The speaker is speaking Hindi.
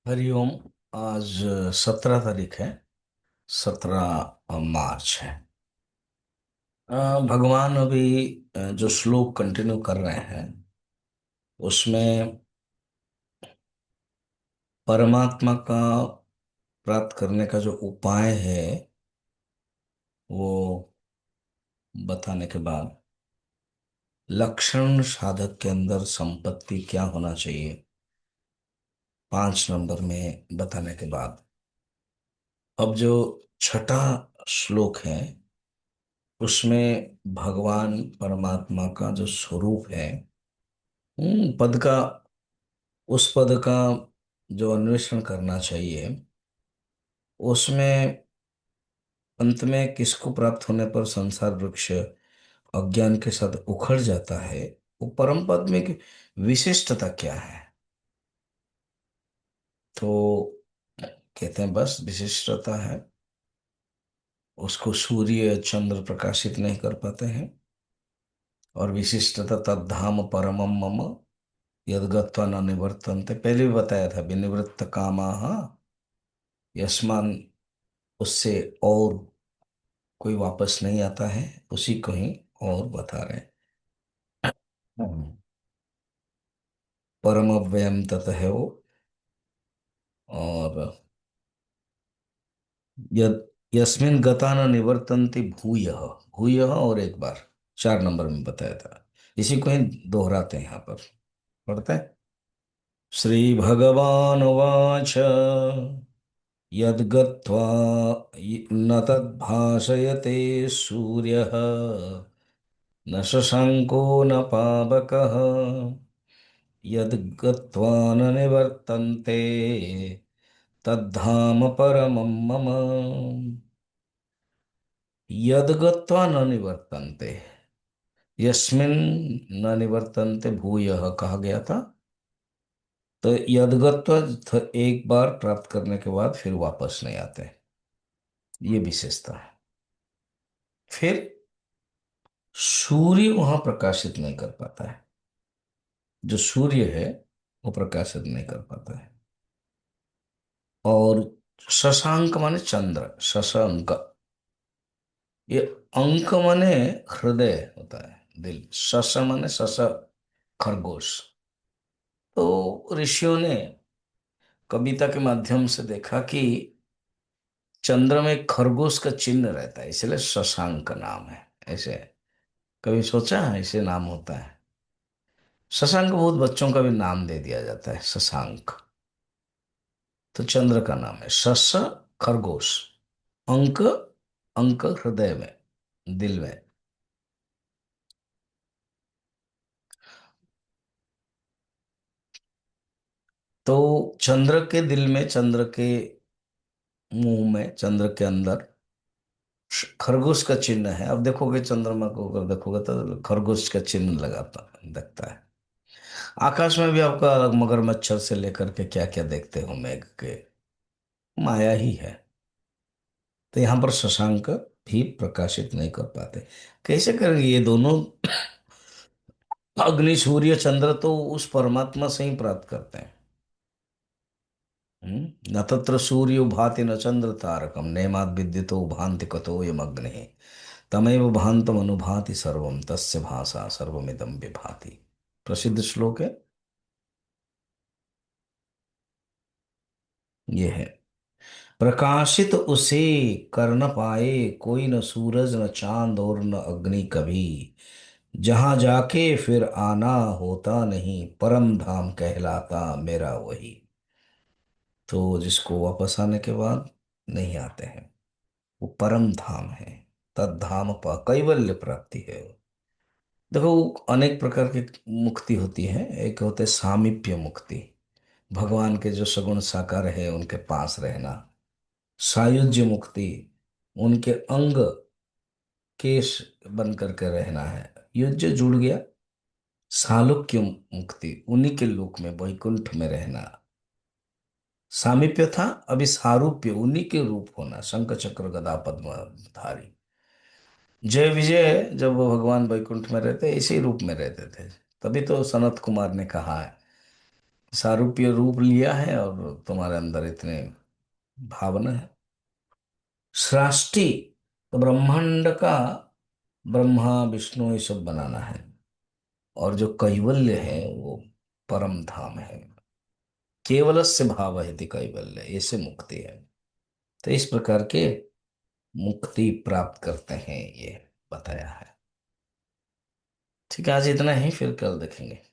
हरिओम। आज 17 तारीख है। 17 मार्च है। भगवान अभी जो श्लोक कंटिन्यू कर रहे हैं उसमें परमात्मा का प्राप्त करने का जो उपाय है वो बताने के बाद लक्षण साधक के अंदर संपत्ति क्या होना चाहिए 5 नंबर में बताने के बाद अब जो छठा श्लोक है उसमें भगवान परमात्मा का जो स्वरूप है पद का उस पद का जो अन्वेषण करना चाहिए उसमें अंत में किसको प्राप्त होने पर संसार वृक्ष अज्ञान के साथ उखड़ जाता है। वो परम पद में की विशिष्टता क्या है? तो कहते हैं बस विशिष्टता है उसको सूर्य चंद्र प्रकाशित नहीं कर पाते हैं। और विशिष्टता तद्धाम परमम मम यद्गत्वा न निवर्तन्ते, पहले भी बताया था विनिवृत्त कामाः यस्मान, उससे और कोई वापस नहीं आता है, उसी को ही और बता रहे हैं। परम अव्ययम तत है वो। और यद यस्मिन गता न निवर्तन्ति भूयः, भूयः और एक बार 4 नंबर में बताया था। इसी को ही दोहराते हैं यहाँ पर, पढ़ते हैं। श्री भगवान उवाच यद्गत्वा न तद्भाषयते सूर्यः न शशाङ्को न पावकः यद्गत्वा न निवर्तन्ते तद्धाम परमं मम। यद्गत्वा न निवर्तन्ते, यस्मिन न निवर्तन्ते भूयः कहा गया था। तो यद्गत्वा एक बार प्राप्त करने के बाद फिर वापस नहीं आते, ये विशेषता है। फिर सूर्य वहां प्रकाशित नहीं कर पाता है, जो सूर्य है वो प्रकाशित नहीं कर पाता है। और शशांक माने चंद्र, शशांक, ये अंक माने हृदय होता है, दिल। शश माने शश, खरगोश। तो ऋषियों ने कविता के माध्यम से देखा कि चंद्र में खरगोश का चिन्ह रहता है, इसलिए शशांक नाम है। ऐसे कभी सोचा है ऐसे नाम होता है? शशांक बहुत बच्चों का भी नाम दे दिया जाता है शशांक। तो चंद्र का नाम है शश, खरगोश। अंक, अंक हृदय में, दिल में। तो चंद्र के दिल में, चंद्र के मुंह में, चंद्र के अंदर खरगोश का चिन्ह है। अब देखोगे चंद्रमा को, अगर देखोगे तो खरगोश का चिन्ह लगाता दिखता है। आकाश में भी आपका मगरमच्छ से लेकर के क्या क्या देखते हो, मेघ के, माया ही है। तो यहाँ पर शशांक भी प्रकाशित नहीं कर पाते। कैसे करेंगे ये दोनों? अग्नि सूर्य चंद्र तो उस परमात्मा से ही प्राप्त करते हैं। न तत्र सूर्यो भाति न चंद्र तारकम नेमाद विद्युतो भांति कतोयम अग्नि तमेव भांतम अनुभाति सर्वम तस्य भाषा सर्वमिदं विभाति। प्रसिद्ध श्लोक है ये है। प्रकाशित उसे कर न पाए कोई, न सूरज न चांद और न अग्नि कभी। जहां जाके फिर आना होता नहीं, परम धाम कहलाता मेरा वही। तो जिसको वापस आने के बाद नहीं आते हैं, वो परम धाम है। तद्धाम पा कैवल्य प्राप्ति है वो। देखो, अनेक प्रकार की मुक्ति होती है। एक होते सामीप्य मुक्ति, भगवान के जो सगुण साकार है उनके पास रहना। सायुज्य मुक्ति, उनके अंग केश बन करके रहना है, युज्य जुड़ गया। सालोक्य मुक्ति, उन्हीं के लोक में वैकुंठ में रहना। सामीप्य था, अभी सारूप्य, उन्हीं के रूप होना, शंख चक्र गदा पद्म धारी। जय विजय जब वो भगवान वैकुंठ में रहते इसी रूप में रहते थे। तभी तो सनत कुमार ने कहा है सारूप्य रूप लिया है और तुम्हारे अंदर इतने भावना है। सृष्टि तो ब्रह्मांड का, ब्रह्मा विष्णु ये सब बनाना है। और जो कैवल्य है वो परम धाम है। केवलस्य भाव है कैवल्य, ऐसे मुक्ति है। तो इस प्रकार के मुक्ति प्राप्त करते हैं, ये बताया है। ठीक है, आज इतना ही, फिर कल देखेंगे।